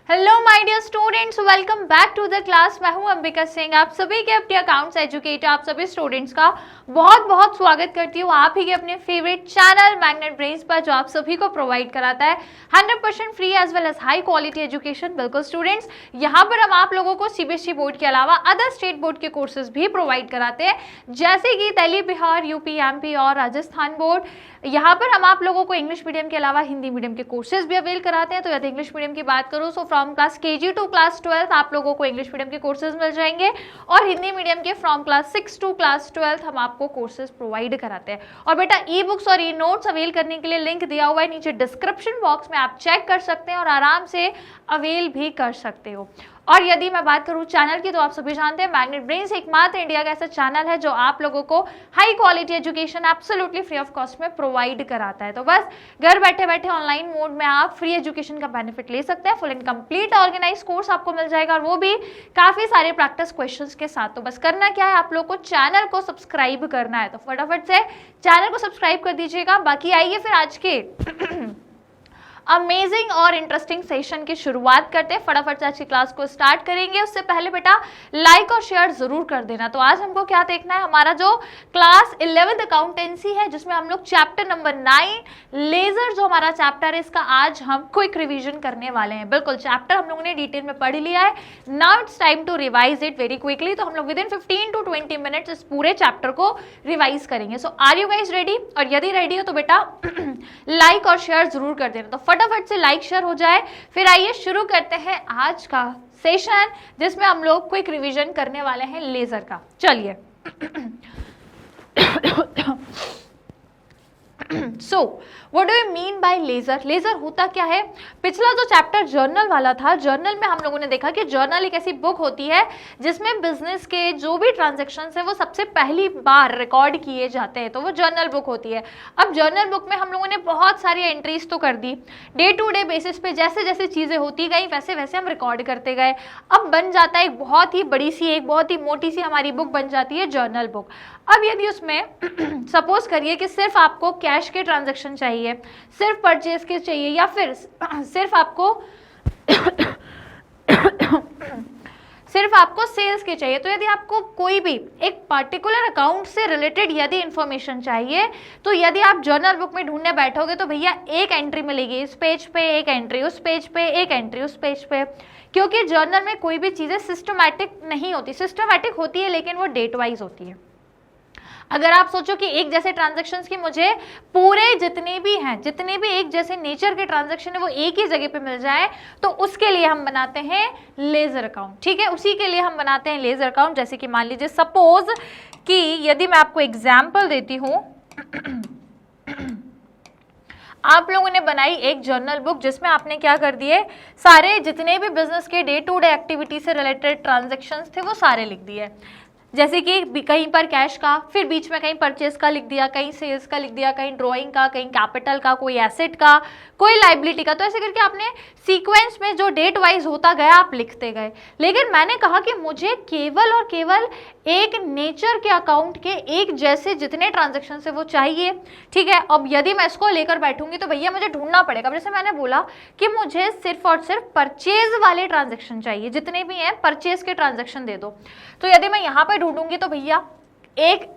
Hello my dear students, welcome back to the class. मैं हूं अंबिका सिंह। आप सभी के अपने अकाउंट्स एजुकेटर, आप सभी स्टूडेंट्स का बहुत बहुत स्वागत करती हूं आप ही के अपने फेवरेट चैनल मैग्नेट ब्रेन्स पर, जो आप सभी को प्रोवाइड कराता है 100% free as well as high quality education. बिल्कुल स्टूडेंट्स, यहाँ पर हम आप लोगों को सीबीएसई बोर्ड के अलावा अदर स्टेट बोर्ड के कोर्सेज भी प्रोवाइड कराते हैं, जैसे कि दिल्ली, बिहार, यूपी, एमपी और राजस्थान बोर्ड। यहाँ पर हम आप लोगों को इंग्लिश मीडियम के अलावा हिंदी मीडियम के कोर्सेज भी अवेल कराते हैं। तो यदि इंग्लिश मीडियम की बात करूँ तो from class KG to class 12 आप लोगों को इंग्लिश मीडियम के कोर्सेज मिल जाएंगे, और हिंदी मीडियम के फ्रॉम क्लास 6 टू क्लास 12 हम आपको कोर्सेज प्रोवाइड कराते हैं। और बेटा ई बुक्स और ई नोट्स अवेल करने के लिए लिंक दिया हुआ है नीचे डिस्क्रिप्शन बॉक्स में, आप चेक कर सकते हैं और आराम से अवेल भी कर सकते हो। और यदि मैं बात करूं चैनल की, तो आप सभी जानते हैं मैग्नेट ब्रेन्स एकमात्र इंडिया का ऐसा चैनल है जो आप लोगों को high quality education absolutely free of cost में प्रोवाइड कराता है। तो बस घर बैठे बैठे ऑनलाइन मोड में आप फ्री एजुकेशन का बेनिफिट ले सकते हैं। Full and complete organise course आपको मिल जाएगा, और वो भी काफी सारे प्रैक्टिस क्वेश्चंस के साथ। तो बस करना क्या है, आप लोग को चैनल को सब्सक्राइब करना है, तो फटाफट से चैनल को सब्सक्राइब कर दीजिएगा। बाकी आइए फिर आज के अमेजिंग और इंटरेस्टिंग सेशन की शुरुआत करते हैं। फटाफट से आज की क्लास को स्टार्ट करेंगे। उससे पहले बेटा लाइक और शेयर जरूर कर देना। तो आज हमको क्या देखना है, हमारा जो क्लास 11th अकाउंटेंसी है, जिसमें हम लोग चैप्टर नंबर 9 लेजर जो हमारा चैप्टर है, इसका आज हम क्विक रिवीजन करने वाले हैं। बिल्कुल चैप्टर हम लोगों ने डिटेल में पढ़ लिया है, now it's time to revise it very quickly. तो हम लोग विद इन 15 to 20 मिनट्स इस पूरे चैप्टर को रिवाइज करेंगे। सो आर यू गाइज रेडी? और यदि रेडी हो तो बेटा लाइक और शेयर जरूर कर देना। तो फटाफट से लाइक शेयर हो जाए। फिर आइए शुरू करते हैं आज का सेशन, जिसमें हम लोग क्विक रिवीजन करने वाले हैं लेजर का। चलिए so what do you mean by ledger? Ledger होता क्या है? पिछला जो चैप्टर जर्नल वाला था, जर्नल में हम लोगों ने देखा कि जर्नल एक ऐसी बुक होती है जिसमें बिजनेस के जो भी ट्रांजैक्शंस है वो सबसे पहली बार रिकॉर्ड किए जाते हैं, तो वो जर्नल बुक होती है। अब जर्नल बुक में हम लोगों ने बहुत सारी एंट्रीज तो कर दी, डे टू डे बेसिस पे जैसे जैसे चीजें होती गई वैसे वैसे हम रिकॉर्ड करते गए। अब बन जाता है एक बहुत ही बड़ी सी, एक बहुत ही मोटी सी हमारी बुक बन जाती है जर्नल बुक। अब यदि उसमें सपोज करिए कि सिर्फ आपको कैश के ट्रांजैक्शन चाहिए, सिर्फ परचेज के चाहिए, या फिर सिर्फ आपको सेल्स के चाहिए, तो यदि आपको कोई भी एक पर्टिकुलर अकाउंट से रिलेटेड यदि इंफॉर्मेशन चाहिए, तो यदि आप जर्नल बुक में ढूंढने बैठोगे तो भैया एक एंट्री मिलेगी, इस पेज पे एक एंट्री, उस पेज पे एक एंट्री, उस पेज पे। क्योंकि जर्नल में कोई भी चीजें सिस्टमैटिक नहीं होती, सिस्टमैटिक होती है लेकिन वो डेट वाइज होती है। अगर आप सोचो कि एक जैसे ट्रांजैक्शंस की मुझे पूरे जितने भी एक जैसे नेचर के ट्रांजैक्शन है वो एक ही जगह पे मिल जाए, तो उसके लिए हम बनाते हैं लेजर अकाउंट। ठीक है, उसी के लिए हम बनाते हैं लेजर अकाउंट। जैसे कि मान लीजिए सपोज कि यदि मैं आपको एग्जाम्पल देती हूं, आप लोगों ने बनाई एक जर्नल बुक जिसमें आपने क्या कर दिए, सारे जितने भी बिजनेस के डे टू डे एक्टिविटी से रिलेटेड ट्रांजैक्शंस थे वो सारे लिख दिए। जैसे कि कहीं पर कैश का, फिर बीच में कहीं परचेज का लिख दिया, कहीं सेल्स का लिख दिया, कहीं ड्राइंग का, कहीं कैपिटल का, कोई एसेट का, कोई लाइबिलिटी का। तो ऐसे करके आपने सीक्वेंस में जो डेट वाइज होता गया आप लिखते गए। लेकिन मैंने कहा कि मुझे केवल और केवल एक नेचर के अकाउंट के एक जैसे जितने ट्रांजेक्शन है वो चाहिए। ठीक है, अब यदि मैं इसको लेकर बैठूंगी तो भैया मुझे ढूंढना पड़ेगा। जैसे मैंने बोला कि मुझे सिर्फ और सिर्फ परचेज वाले ट्रांजेक्शन चाहिए, जितने भी हैं परचेज के ट्रांजेक्शन दे दो। तो यदि मैं यहाँ पर ढूंढूंगी तो भैया एक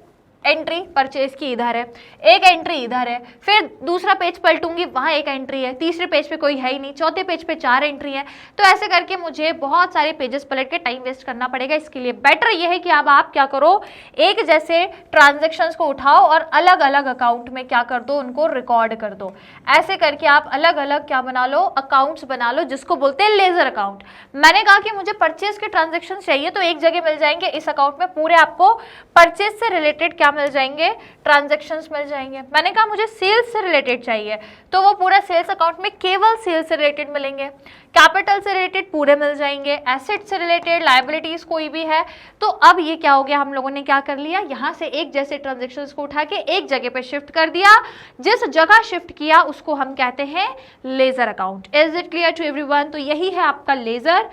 एंट्री परचेज की इधर है, एक एंट्री इधर है, फिर दूसरा पेज पलटूंगी वहां एक एंट्री है, तीसरे पेज पे कोई है ही नहीं, चौथे पेज पे 4 एंट्री है। तो ऐसे करके मुझे बहुत सारे पेजेस पलट के टाइम वेस्ट करना पड़ेगा। इसके लिए बेटर यह है कि अब आप क्या करो, एक जैसे ट्रांजेक्शन्स को उठाओ और अलग अलग अकाउंट में क्या कर दो, उनको रिकॉर्ड कर दो। ऐसे करके आप अलग अलग क्या बना लो, अकाउंट्स बना लो, जिसको बोलते हैं लेजर अकाउंट। मैंने कहा कि मुझे परचेज के ट्रांजेक्शन चाहिए तो एक जगह मिल जाएंगे, इस अकाउंट में पूरे आपको परचेज से रिलेटेड क्या मिल जाएंगे, ट्रांजैक्शंस मिल जाएंगे। मैंने कहा मुझे सेल्स से रिलेटेड चाहिए तो वो पूरा सेल्स अकाउंट में केवल सेल्स से रिलेटेड मिलेंगे, कैपिटल से रिलेटेड पूरे मिल जाएंगे, एसेट से रिलेटेड, लायबिलिटीज कोई भी है। तो अब ये क्या हो गया, हम लोगों ने क्या कर लिया, यहाँ से एक जैसे ट्रांजैक्शंस को उठा के एक जगह पे शिफ्ट कर दिया। जिस जगह शिफ्ट किया उसको हम कहते हैं ledger account. Is it clear to everyone? तो यही है आपका लेजर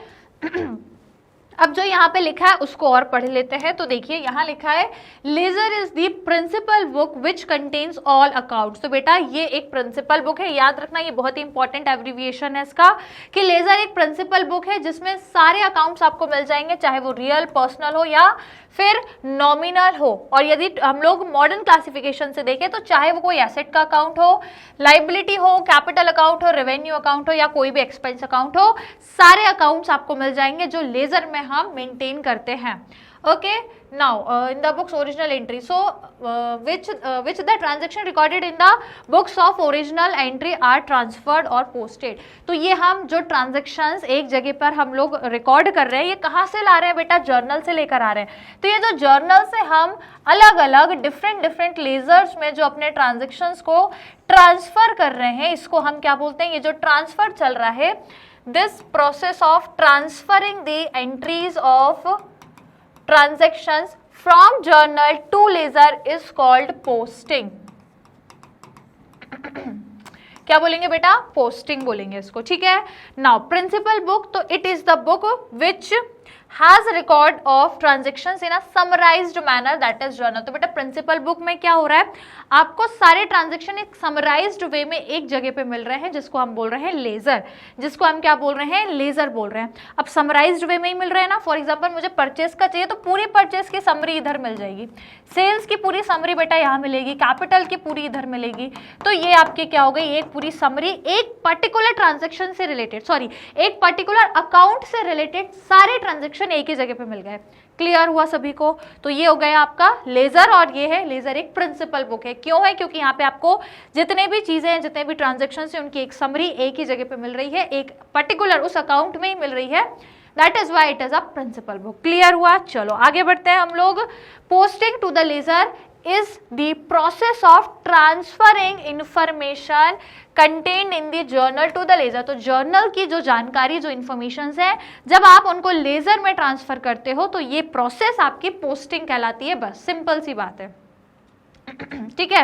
अब जो यहाँ पे लिखा है उसको और पढ़ लेते हैं। तो देखिए यहाँ लिखा है ledger is the principal book which contains all accounts. तो बेटा ये एक प्रिंसिपल बुक है, याद रखना ये बहुत ही इंपॉर्टेंट एब्रीविएशन है इसका, कि लेजर एक प्रिंसिपल बुक है जिसमें सारे अकाउंट्स आपको मिल जाएंगे, चाहे वो रियल पर्सनल हो या फिर नॉमिनल हो। और यदि हम लोग मॉडर्न क्लासिफिकेशन से देखें तो चाहे वो कोई एसेट का अकाउंट हो, लाइबिलिटी हो, कैपिटल अकाउंट हो, रेवेन्यू अकाउंट हो या कोई भी एक्सपेंस अकाउंट हो, सारे अकाउंट्स आपको मिल जाएंगे जो लेजर में हम मेंटेन करते हैं। Okay, now in the book's original entry, so which the transaction recorded in the books of original entry are transferred or posted। तो ये हम जो transactions एक जगह पर हम लोग रिकॉर्ड कर रहे हैं, ये कहाँ से ला रहे हैं बेटा? जर्नल से लेकर आ रहे हैं। तो ये जो जर्नल से हम अलग अलग डिफरेंट लेजर्स में जो अपने ट्रांजेक्शन्स को ट्रांसफर कर रहे हैं, इसको हम क्या बोलते हैं? ये जो ट्रांसफर चल रहा है, this process of transferring the entries of transactions from journal to ledger is called posting। क्या बोलेंगे बेटा? पोस्टिंग बोलेंगे इसको, ठीक है। नाउ प्रिंसिपल बुक, तो it is the book which has record of transactions in a summarised manner, that is journal. तो बेटा प्रिंसिपल बुक में क्या हो रहा है? आपको सारे ट्रांजेक्शन एक समराइज्ड वे में एक जगह पे मिल रहे हैं, जिसको हम बोल रहे हैं लेजर, जिसको हम क्या बोल रहे हैं? लेजर बोल रहे हैं। अब समराइज्ड वे में ही मिल रहे हैं ना। फॉर एग्जांपल मुझे परचेस का चाहिए तो पूरी परचेस की समरी इधर मिल जाएगी, सेल्स की पूरी समरी बेटा यहाँ मिलेगी, कैपिटल की पूरी इधर मिलेगी। तो ये आपकी क्या हो गई? एक पूरी समरी एक पर्टिकुलर ट्रांजेक्शन से रिलेटेड, सॉरी एक पर्टिकुलर अकाउंट से रिलेटेड सारे ट्रांजेक्शन एक ही जगह पे मिल गए। क्लियर हुआ सभी को? तो ये हो गया आपका लेजर, और ये है लेजर एक प्रिंसिपल बुक है। क्यों है? क्योंकि यहाँ पे आपको जितने भी चीजें हैं, जितने भी ट्रांजेक्शन है, उनकी एक समरी एक ही जगह पे मिल रही है, एक पर्टिकुलर उस अकाउंट में ही मिल रही है। That is why it is a principal book. Clear हुआ? चलो आगे बढ़ते हैं हम लोग। Posting to the ledger is the process of transferring information contained in the journal to the ledger। तो जर्नल की जो जानकारी, जो इन्फॉर्मेशंस है, जब आप उनको लेजर में ट्रांसफर करते हो तो ये प्रोसेस आपकी पोस्टिंग कहलाती है। बस सिंपल सी बात है, ठीक है।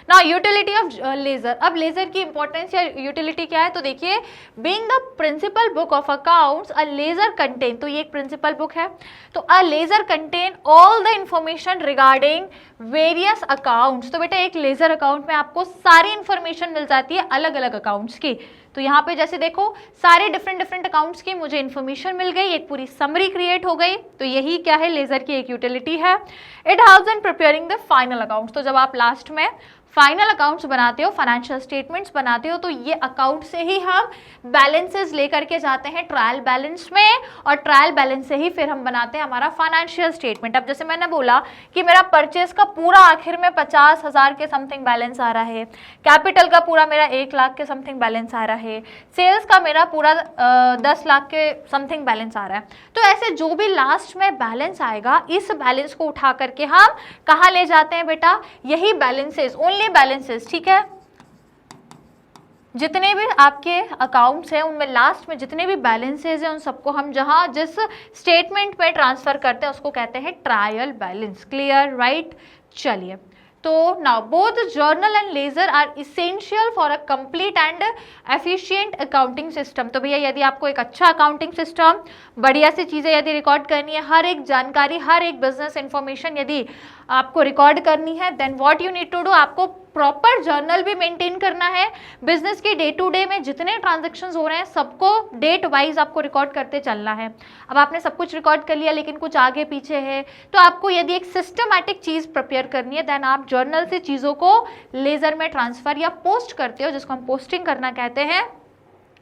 Now utility of ledger. अब लेजर की इंपॉर्टेंस या यूटिलिटी क्या है? तो देखिए, being the principal book of accounts, a ledger contain, तो ये एक प्रिंसिपल बुक है, तो a ledger contain all the information regarding various accounts. तो बेटा एक लेजर अकाउंट में आपको सारी इंफॉर्मेशन मिल जाती है अलग अलग अकाउंट्स की। तो यहाँ पे जैसे देखो सारे डिफरेंट अकाउंट्स की मुझे इन्फॉर्मेशन मिल गई, एक पूरी समरी क्रिएट हो गई। तो यही क्या है? लेजर की एक यूटिलिटी है। It helps in preparing the final accounts. तो जब आप लास्ट में फाइनल अकाउंट्स बनाते हो, फाइनेंशियल स्टेटमेंट्स बनाते हो, तो ये अकाउंट से ही हम बैलेंसेस लेकर के जाते हैं ट्रायल बैलेंस में, और ट्रायल बैलेंस से ही फिर हम बनाते हैं हमारा फाइनेंशियल स्टेटमेंट। अब जैसे मैंने बोला कि मेरा परचेस का पूरा आखिर में 50,000 के समथिंग बैलेंस आ रहा है, कैपिटल का पूरा मेरा 1 लाख के समथिंग बैलेंस आ रहा है, सेल्स का मेरा पूरा 10 लाख के समथिंग बैलेंस आ रहा है। तो ऐसे जो भी लास्ट में बैलेंस आएगा, इस बैलेंस को उठा करके हम कहाँ ले जाते हैं बेटा? यही बैलेंसेस, बैलेंसेस, ठीक है। जितने भी आपके अकाउंट्स हैं उनमें लास्ट में जितने भी बैलेंसेस हैं उन सबको हम जहां जिस स्टेटमेंट में ट्रांसफर करते हैं उसको कहते हैं ट्रायल बैलेंस। क्लियर? राइट। चलिए, तो now both journal and ledger are essential for a complete and efficient accounting system. तो भैया यदि आपको एक अच्छा अकाउंटिंग सिस्टम, बढ़िया सी चीज़ें यदि रिकॉर्ड करनी है, हर एक जानकारी, हर एक बिजनेस इंफॉर्मेशन यदि आपको रिकॉर्ड करनी है, then what you need to do, आपको प्रॉपर जर्नल भी मेंटेन करना है। बिजनेस के डे टू डे में जितने ट्रांजेक्शन्स हो रहे हैं सबको डेट वाइज आपको रिकॉर्ड करते चलना है। अब आपने सब कुछ रिकॉर्ड कर लिया लेकिन कुछ आगे पीछे है, तो आपको यदि एक सिस्टमैटिक चीज़ प्रिपेयर करनी है, देन आप जर्नल से चीज़ों को लेजर में ट्रांसफर या पोस्ट करते हो, जिसको हम पोस्टिंग करना कहते हैं,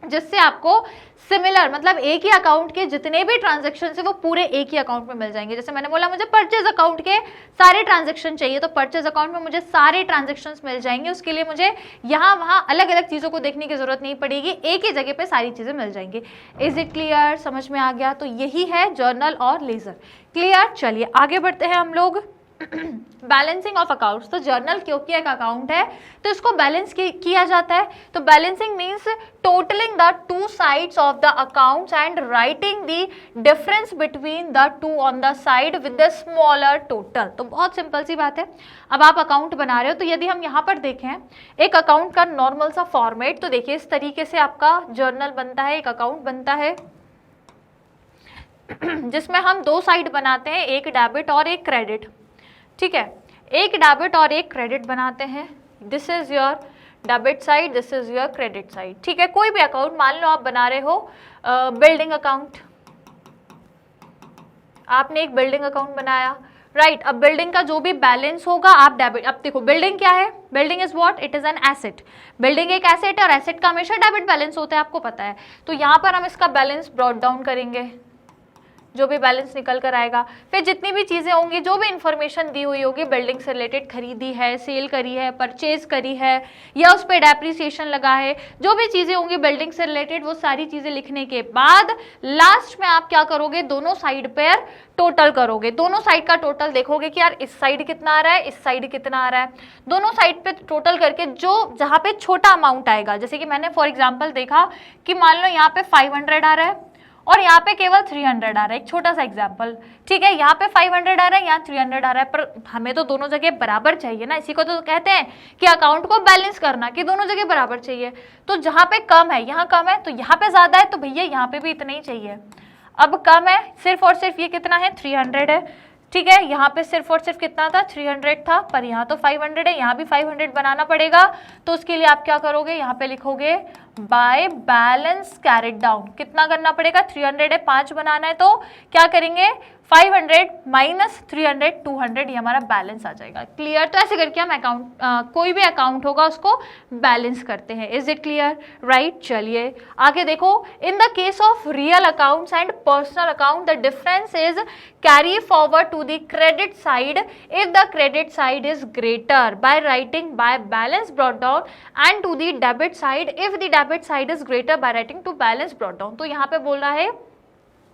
जिससे आपको सिमिलर, मतलब एक ही अकाउंट के जितने भी ट्रांजैक्शन है वो पूरे एक ही अकाउंट में मिल जाएंगे। जैसे मैंने बोला मुझे परचेज अकाउंट के सारे ट्रांजैक्शन चाहिए, तो परचेज अकाउंट में मुझे सारे ट्रांजैक्शंस मिल जाएंगे। उसके लिए मुझे यहाँ वहाँ अलग अलग चीज़ों को देखने की जरूरत नहीं पड़ेगी, एक ही जगह पे सारी चीज़ें मिल जाएंगी। Is it clear? समझ में आ गया? तो यही है जर्नल और लेजर। क्लियर? चलिए आगे बढ़ते हैं हम लोग। Balancing of accounts. तो जर्नल क्योंकि एक अकाउंट है तो इसको बैलेंस किया जाता है। तो balancing means totalling the two sides of the accounts and writing the difference between the two on the side with the smaller total. तो बहुत सिंपल सी बात है। अब आप अकाउंट बना रहे हो, तो यदि हम यहाँ पर देखें एक अकाउंट का नॉर्मल सा फॉर्मेट, तो देखिए इस तरीके से आपका जर्नल बनता है, एक अकाउंट बनता है। जिसमें हम दो साइड बनाते हैं, एक डेबिट और एक क्रेडिट, ठीक है, एक डेबिट और एक क्रेडिट बनाते हैं। This is your debit side, this is your credit side, ठीक है। कोई भी अकाउंट मान लो आप बना रहे हो बिल्डिंग अकाउंट, आपने एक बिल्डिंग अकाउंट बनाया, राइट। अब बिल्डिंग का जो भी बैलेंस होगा आप डेबिट, अब देखो बिल्डिंग क्या है, building is what, it is an asset, building एक एसेट है और एसेट का हमेशा डेबिट बैलेंस होता है, आपको पता है। तो यहाँ पर हम इसका बैलेंस ब्रॉट डाउन करेंगे, जो भी बैलेंस निकल कर आएगा। फिर जितनी भी चीज़ें होंगी, जो भी इंफॉर्मेशन दी हुई होगी बिल्डिंग से रिलेटेड, खरीदी है, सेल करी है, परचेज करी है या उस पर डेप्रिसिएशन लगा है, जो भी चीज़ें होंगी बिल्डिंग से रिलेटेड, वो सारी चीज़ें लिखने के बाद लास्ट में आप क्या करोगे, दोनों साइड पर टोटल करोगे, दोनों साइड का टोटल देखोगे कि यार इस साइड कितना आ रहा है, इस साइड कितना आ रहा है, दोनों साइड पे टोटल करके जो जहाँ पे छोटा अमाउंट आएगा, जैसे कि मैंने फॉर एग्जांपल देखा कि मान लो यहाँ पे 500 आ रहा है और यहाँ पे केवल 300 आ रहा है, एक छोटा सा एग्जांपल, ठीक है। यहाँ पे 500 आ रहा है, यहाँ 300 आ रहा है, पर हमें तो दोनों जगह बराबर चाहिए ना, इसी को तो कहते हैं कि अकाउंट को बैलेंस करना, कि दोनों जगह बराबर चाहिए। तो जहाँ पे कम है यहाँ कम है, तो यहाँ पे ज्यादा है तो भैया यहाँ पे भी इतना ही चाहिए। अब कम है सिर्फ और सिर्फ ये कितना है, 300 है, ठीक है। यहाँ पे सिर्फ और सिर्फ कितना था, 300 था, पर यहाँ तो 500 है, यहाँ भी 500 बनाना पड़ेगा। तो उसके लिए आप क्या करोगे, यहाँ पे लिखोगे बाय बैलेंस कैरिड डाउन, कितना करना पड़ेगा, 300 है, 5 बनाना है, तो क्या करेंगे 500 माइनस 300, 200, ये हमारा बैलेंस आ जाएगा। क्लियर। तो ऐसे करके हम अकाउंट कोई भी अकाउंट होगा उसको बैलेंस करते हैं। Is it clear, right. चलिए आगे देखो, in the case of real accounts and personal account the difference is carry forward to the credit side if the credit side is greater by writing by balance brought down and to the debit side if the debit side is greater by writing to balance brought down. तो यहाँ पे बोल रहा है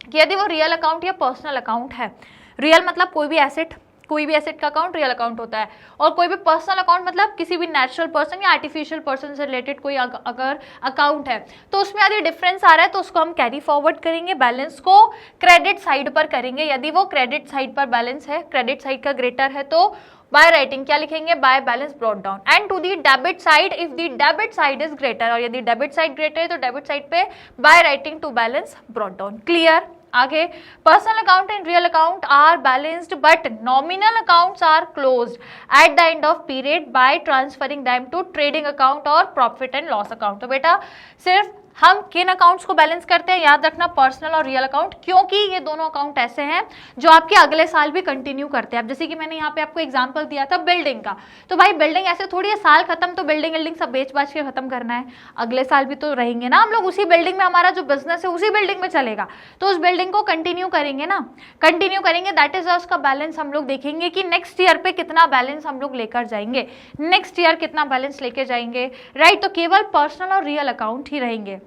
कि यदि वो real account या पर्सनल अकाउंट है, रियल मतलब कोई भी एसेट, कोई भी एसेट का अकाउंट रियल अकाउंट होता है, और कोई भी पर्सनल अकाउंट मतलब किसी भी नेचुरल पर्सन या आर्टिफिशियल पर्सन से रिलेटेड कोई अगर अकाउंट है, तो उसमें यदि डिफरेंस आ रहा है तो उसको हम कैरी फॉरवर्ड करेंगे, बैलेंस को क्रेडिट साइड पर करेंगे। यदि वो क्रेडिट साइड पर बैलेंस है, क्रेडिट साइड का ग्रेटर है, तो बाय राइटिंग क्या लिखेंगे, by balance brought down and to the debit side if the debit side is greater, और यदि डेबिट साइड ग्रेटर है तो डेबिट साइड पे by writing to balance brought down. Clear. आगे, personal account and real account are balanced but nominal accounts are closed at the end of period by transferring them to trading account और profit and loss account. तो बेटा सिर्फ हम किन accounts को balance करते हैं, याद रखना पर्सनल और रियल अकाउंट, क्योंकि ये दोनों अकाउंट ऐसे हैं जो आपके अगले साल भी कंटिन्यू करते हैं। अब जैसे कि मैंने यहाँ पे आपको एग्जांपल दिया था बिल्डिंग का, तो भाई बिल्डिंग ऐसे थोड़ी है साल खत्म तो बिल्डिंग सब बेच बाच के खत्म करना है, अगले साल भी तो रहेंगे ना हम लोग उसी बिल्डिंग में, हमारा जो बिजनेस है उसी बिल्डिंग में चलेगा, तो उस बिल्डिंग को कंटिन्यू करेंगे ना, कंटिन्यू करेंगे। दैट इज उसका बैलेंस हम लोग देखेंगे कि नेक्स्ट ईयर पे कितना बैलेंस हम लोग लेकर जाएंगे, नेक्स्ट ईयर कितना बैलेंस लेके जाएंगे, राइट। तो केवल पर्सनल और रियल अकाउंट ही रहेंगे।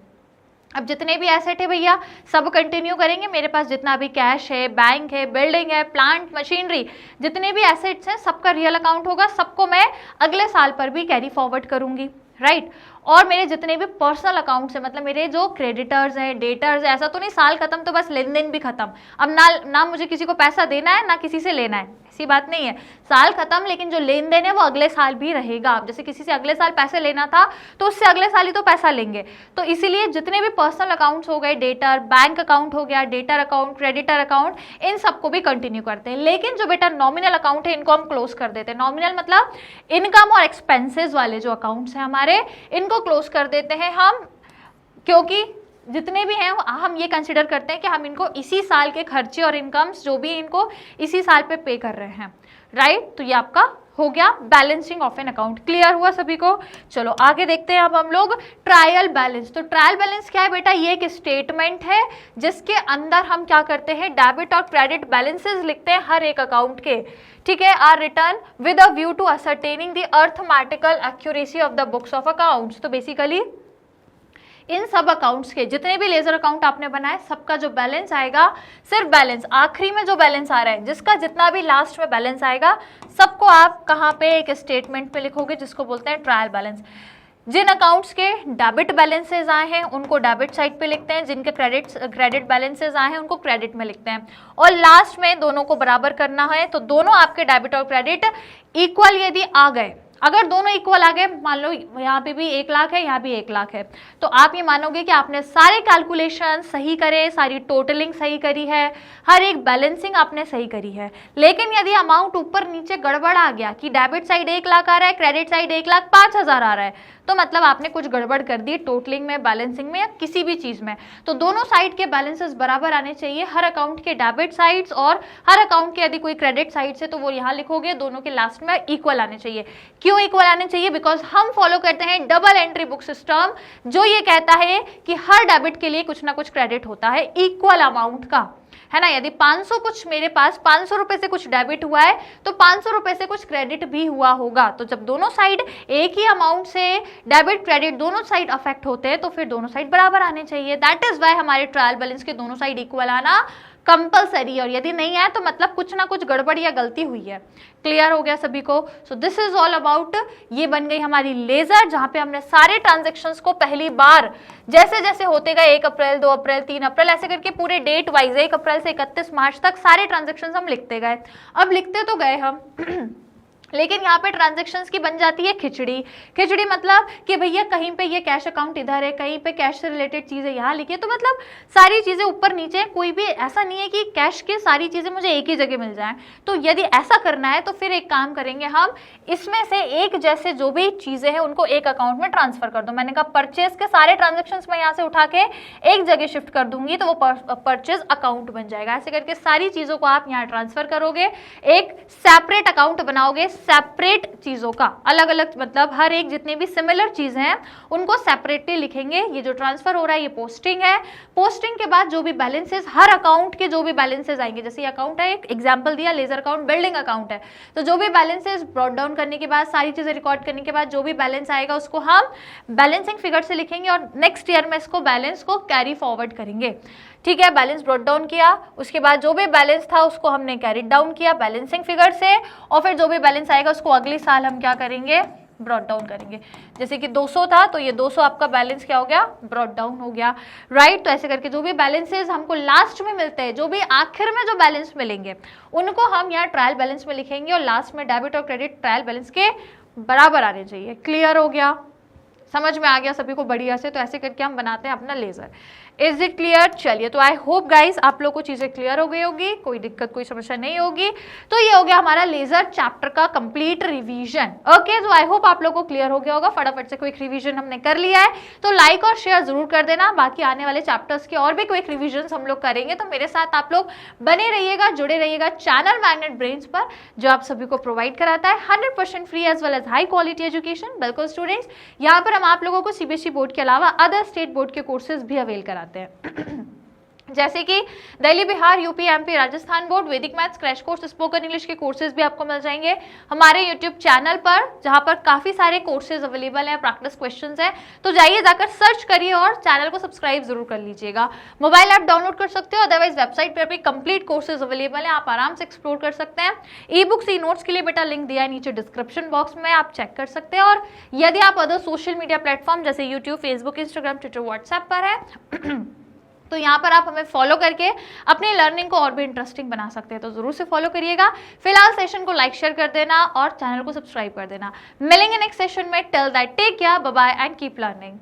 अब जितने भी एसेट है भैया सब कंटिन्यू करेंगे, मेरे पास जितना भी कैश है, बैंक है, बिल्डिंग है, प्लांट मशीनरी, जितने भी एसेट्स हैं सबका रियल अकाउंट होगा, सबको मैं अगले साल पर भी कैरी फॉरवर्ड करूंगी, राइट। और मेरे जितने भी पर्सनल अकाउंट्स हैं, मतलब मेरे जो क्रेडिटर्स हैं, डेटर्स हैं, ऐसा तो नहीं साल खत्म तो बस लेन देन भी खत्म, अब ना मुझे किसी को पैसा देना है ना किसी से लेना है, ऐसी बात नहीं है। साल खत्म लेकिन जो लेन देन है वो अगले साल भी रहेगा। अब जैसे किसी से अगले साल पैसे लेना था तो उससे अगले साल ही तो पैसा लेंगे, तो इसीलिए जितने भी पर्सनल अकाउंट्स हो गए, डेटर, बैंक अकाउंट हो गया, डेटर अकाउंट, क्रेडिटर अकाउंट, इन सबको भी कंटिन्यू करते हैं। लेकिन जो बेटा नॉमिनल अकाउंट है इनको हम क्लोज कर देते हैं। नॉमिनल मतलब इनकम और एक्सपेंसेस वाले जो अकाउंट्स हैं हमारे, इनको क्लोज कर देते हैं हम, क्योंकि जितने भी हैं हम ये कंसिडर करते हैं कि हम इनको इसी साल के खर्चे और इनकम्स जो भी इनको इसी साल पे कर रहे हैं, राइट। तो ये आपका हो गया balancing of an account. Clear हुआ सभी को। चलो आगे देखते हैं अब हम लोग ट्रायल बैलेंस। तो ट्रायल बैलेंस क्या है बेटा, ये एक स्टेटमेंट है जिसके अंदर हम क्या करते हैं, डेबिट और क्रेडिट बैलेंसेस लिखते हैं हर एक अकाउंट के, ठीक है। Are return with a view to ascertaining the arithmetical accuracy of the books of accounts. तो बेसिकली इन सब अकाउंट्स के जितने भी लेजर अकाउंट आपने बनाए सबका जो बैलेंस आएगा, सिर्फ बैलेंस आखिरी में जो बैलेंस आ रहा है, जिसका जितना भी लास्ट में बैलेंस आएगा सबको आप कहाँ पे एक स्टेटमेंट पे लिखोगे जिसको बोलते हैं ट्रायल बैलेंस। जिन अकाउंट्स के डेबिट बैलेंसेज आए हैं उनको डेबिट साइड पे लिखते हैं, जिनके क्रेडिट बैलेंसेज आए हैं उनको क्रेडिट में लिखते हैं, और लास्ट में दोनों को बराबर करना है। तो दोनों आपके डेबिट और क्रेडिट इक्वल यदि आ गए अगर दोनों इक्वल आ गए, मान लो यहाँ पे भी 1 लाख है, यहाँ भी 1 लाख है, तो आप ये मानोगे कि आपने सारे कैलकुलेशन सही करे, सारी टोटलिंग सही करी है, हर एक बैलेंसिंग आपने सही करी है। लेकिन यदि अमाउंट ऊपर नीचे गड़बड़ आ गया कि डेबिट साइड 1 लाख आ रहा है, क्रेडिट साइड 1,05,000 आ रहा है, तो मतलब आपने कुछ गड़बड़ कर दी टोटलिंग में, बैलेंसिंग में या किसी भी चीज में। तो दोनों साइड के बैलेंसेस बराबर आने चाहिए, हर अकाउंट के डेबिट साइड्स और हर अकाउंट के यदि कोई क्रेडिट साइड से तो वो यहाँ लिखोगे, दोनों के लास्ट में इक्वल आने चाहिए। क्यों इक्वल आने चाहिए? बिकॉज हम फॉलो करते हैं डबल एंट्री बुक सिस्टम, जो ये कहता है कि हर डेबिट के लिए कुछ ना कुछ क्रेडिट होता है इक्वल अमाउंट का, है ना। यदि 500 कुछ मेरे पास 500 रुपए से कुछ डेबिट हुआ है तो 500 रुपए से कुछ क्रेडिट भी हुआ होगा। तो जब दोनों साइड एक ही अमाउंट से डेबिट क्रेडिट दोनों साइड अफेक्ट होते हैं तो फिर दोनों साइड बराबर आने चाहिए। दैट इज वाई हमारे ट्रायल बैलेंस के दोनों साइड इक्वल आना कंपलसरी, और यदि नहीं आया तो मतलब कुछ ना कुछ गड़बड़ या गलती हुई है। क्लियर हो गया सभी को? So this is all about, ये बन गई हमारी लेजर, जहां पे हमने सारे ट्रांजेक्शन्स को पहली बार जैसे जैसे होते गए 1 अप्रैल 2 अप्रैल 3 अप्रैल ऐसे करके पूरे डेट वाइज 1 अप्रैल से 31 मार्च तक सारे ट्रांजेक्शन्स हम लिखते गए। अब लिखते तो गए हम लेकिन यहाँ पे ट्रांजैक्शंस की बन जाती है खिचड़ी। खिचड़ी मतलब कि भैया कहीं पे ये कैश अकाउंट इधर है, कहीं पे कैश से रिलेटेड चीजें यहाँ लिखी, तो मतलब सारी चीजें ऊपर नीचे, कोई भी ऐसा नहीं है कि कैश की सारी चीजें मुझे एक ही जगह मिल जाएं। तो यदि ऐसा करना है तो फिर एक काम करेंगे हम, इसमें से एक जैसे जो भी चीजें हैं उनको एक अकाउंट में ट्रांसफर कर दो। मैंने कहा परचेज के सारे ट्रांजेक्शन मैं यहाँ से उठा के एक जगह शिफ्ट कर दूंगी तो वो परचेज अकाउंट बन जाएगा। ऐसे करके सारी चीजों को आप यहाँ ट्रांसफर करोगे, एक सेपरेट अकाउंट बनाओगे सेपरेट चीजों का, अलग अलग, मतलब हर एक जितने भी सिमिलर चीजें हैं उनको सेपरेटली लिखेंगे। ये जो ट्रांसफर हो रहा है ये पोस्टिंग है। पोस्टिंग के बाद जो भी बैलेंसेस, हर अकाउंट के जो भी बैलेंसेस आएंगे, जैसे ये अकाउंट है, एक एग्जांपल दिया लेजर अकाउंट, बिल्डिंग अकाउंट है, तो जो भी बैलेंसेस ब्रॉट डाउन करने के बाद, सारी चीजें रिकॉर्ड करने के बाद जो भी बैलेंस आएगा उसको हम बैलेंसिंग फिगर से लिखेंगे और नेक्स्ट ईयर में इसको बैलेंस को कैरी फॉरवर्ड करेंगे। ठीक है, बैलेंस ब्रॉट डाउन किया, उसके बाद जो भी बैलेंस था उसको हमने कैरिड डाउन किया बैलेंसिंग फिगर से, और फिर जो भी बैलेंस आएगा उसको अगले साल हम क्या करेंगे, ब्रॉट डाउन करेंगे। जैसे कि 200 था तो ये 200 आपका बैलेंस क्या हो गया, ब्रॉट डाउन हो गया, राइट। तो ऐसे करके जो भी बैलेंसेस हमको लास्ट में मिलते हैं, जो भी आखिर में जो बैलेंस मिलेंगे उनको हम यहाँ ट्रायल बैलेंस में लिखेंगे और लास्ट में डेबिट और क्रेडिट ट्रायल बैलेंस के बराबर आने चाहिए। क्लियर हो गया, समझ में आ गया सभी को बढ़िया से? तो ऐसे करके हम बनाते हैं अपना लेजर। Is it clear? चलिए, तो आई होप गाइज आप लोग को चीजें क्लियर हो गई होगी, कोई दिक्कत कोई समस्या नहीं होगी। तो ये हो गया हमारा लेजर चैप्टर का कंप्लीट रिवीजन। ओके, तो आई होप आप लोग को क्लियर हो गया होगा। फटाफट से क्विक रिवीजन हमने कर लिया है, तो लाइक और शेयर जरूर कर देना। बाकी आने वाले चैप्टर्स के और भी क्विक रिविजन हम लोग करेंगे, तो मेरे साथ आप लोग बने रहिएगा, जुड़े रहिएगा चैनल मैग्नेट ब्रेन्स पर, जो आप सभी को प्रोवाइड कराता है 100% free as well as high quality education. बिल्कुल स्टूडेंट्स, यहाँ पर हम आप लोगों को सीबीएसई बोर्ड के अलावा अदर स्टेट बोर्ड के कोर्सेज भी अवेल कराते हैं जैसे कि Delhi, Bihar, UP, MP, Rajasthan board, Vedic maths crash course, spoken English के कोर्सेज भी आपको मिल जाएंगे हमारे यूट्यूब चैनल पर, जहां पर काफी सारे कोर्सेज अवेलेबल हैं, प्रैक्टिस क्वेश्चंस हैं। तो जाइए, जाकर सर्च करिए और चैनल को सब्सक्राइब जरूर कर लीजिएगा। मोबाइल ऐप डाउनलोड कर सकते हो, अदरवाइज वेबसाइट पर भी कंप्लीट कोर्सेज अवेलेबल हैं, आप आराम से एक्सप्लोर कर सकते हैं। ई बुक्स, ई नोट्स के लिए बेटा लिंक दिया है नीचे डिस्क्रिप्शन बॉक्स में, आप चेक कर सकते हैं। और यदि आप अदर सोशल मीडिया प्लेटफॉर्म जैसे YouTube, Facebook, Instagram, Twitter, WhatsApp पर है तो यहाँ पर आप हमें फॉलो करके अपनी लर्निंग को और भी इंटरेस्टिंग बना सकते हैं, तो जरूर से फॉलो करिएगा। फिलहाल सेशन को लाइक शेयर कर देना और चैनल को सब्सक्राइब कर देना। मिलेंगे नेक्स्ट सेशन में। Till that take care, bye bye and keep learning.